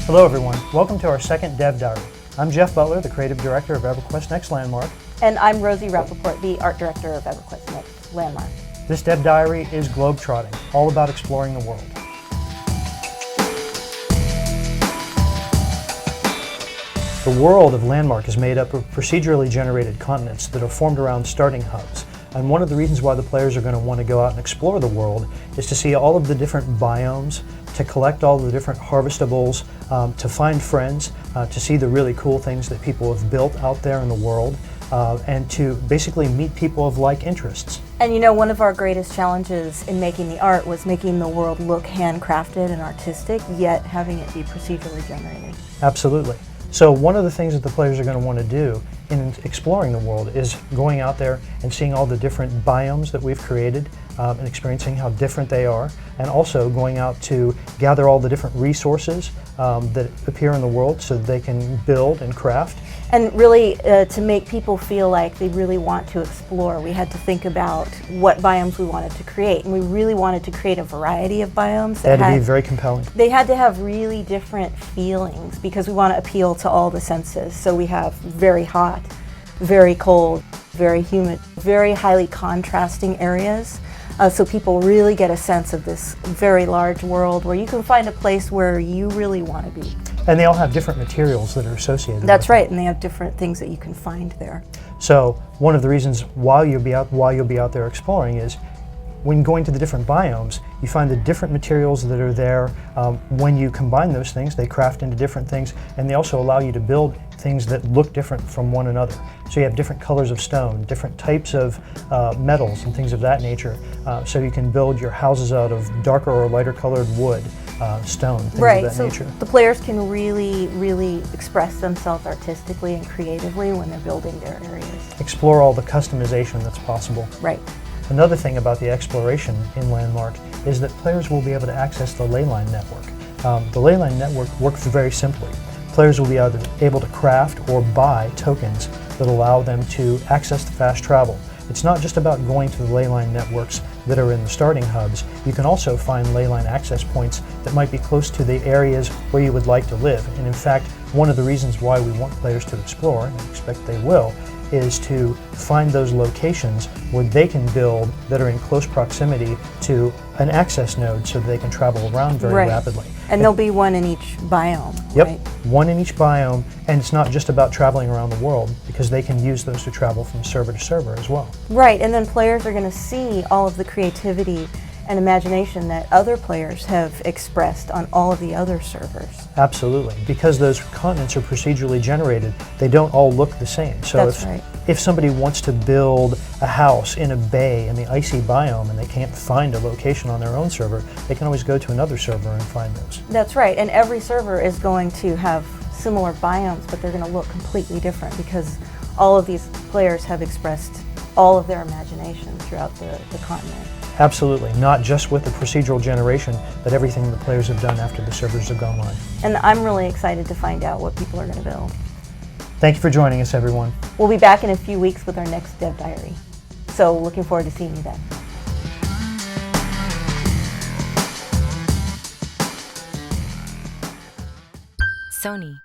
Hello everyone, welcome to our second Dev Diary. I'm Jeff Butler, the Creative Director of EverQuest Next Landmark. And I'm Rosie Rappaport, the Art Director of EverQuest Next Landmark. This Dev Diary is globetrotting, all about exploring the world. The world of Landmark is made up of procedurally generated continents that are formed around starting hubs. And one of the reasons why the players are going to want to go out and explore the world is to see all of the different biomes, to collect all the different harvestables, to find friends, to see the really cool things that people have built out there in the world, and to basically meet people of like interests. And you know, one of our greatest challenges in making the art was making the world look handcrafted and artistic, yet having it be procedurally generated. Absolutely. So one of the things that the players are going to want to do in exploring the world is going out there and seeing all the different biomes that we've created and experiencing how different they are, and also going out to gather all the different resources that appear in the world so that they can build and craft. And really, to make people feel like they really want to explore, we had to think about what biomes we wanted to create. And we really wanted to create a variety of biomes. They had to be very compelling. They had to have really different feelings because we want to appeal to all the senses. So we have very hot, very cold, very humid, very highly contrasting areas. So people really get a sense of this very large world where you can find a place where you really want to be. And they all have different materials that are associated. That's right, and they have different things that you can find there. So one of the reasons why you'll be out there exploring is when going to the different biomes, you find the different materials that are there. When you combine those things, they craft into different things, and they also allow you to build things that look different from one another. So you have different colors of stone, different types of metals and things of that nature. So you can build your houses out of darker or lighter colored wood, stone, things of that nature. The players can really express themselves artistically and creatively when they're building their areas. Explore all the customization that's possible. Right. Another thing about the exploration in Landmark is that players will be able to access the Leyline network. The Leyline network works very simply. Players will be able to craft or buy tokens that allow them to access the fast travel. It's not just about going to the Leyline networks that are in the starting hubs. You can also find Leyline access points that might be close to the areas where you would like to live. And in fact, one of the reasons why we want players to explore, and I expect they will, is to find those locations where they can build that are in close proximity to an access node so that they can travel around very rapidly. And there'll be one in each biome. Yep, right? One in each biome, and it's not just about traveling around the world because they can use those to travel from server to server as well. Right, and then players are going to see all of the creativity and imagination that other players have expressed on all of the other servers. Absolutely. Because those continents are procedurally generated, they don't all look the same. So if somebody wants to build a house in a bay in the icy biome and they can't find a location on their own server, they can always go to another server and find those. That's right, and every server is going to have similar biomes, but they're going to look completely different because all of these players have expressed all of their imagination throughout the continent. Absolutely, not just with the procedural generation, but everything the players have done after the servers have gone live. And I'm really excited to find out what people are going to build. Thank you for joining us, everyone. We'll be back in a few weeks with our next Dev Diary. So looking forward to seeing you then. Sony.